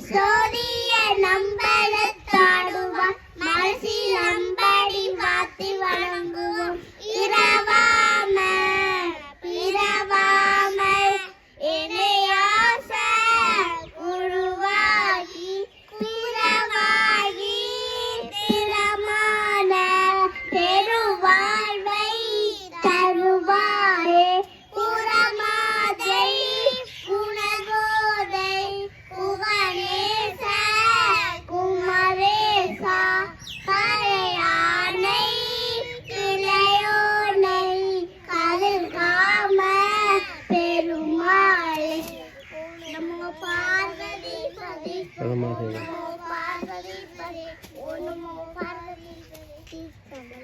சோதிய நம்பலத்தாடுவான் மனசில் அம்படி வாத்தி வணங்குவோம் இரவாம பிறவாமல் இணையாச குருவாகி பிறவாகி திறமான பெருவாழ்வை தருவாயே புறமாதை குணகோதை புகழேச குமரேசா கரையானை இளையோனை கதிர்காம பெருமாளே நமோ பார்வதி பதி நமோ பார்வதி பதி நமோ பார்வதி பதி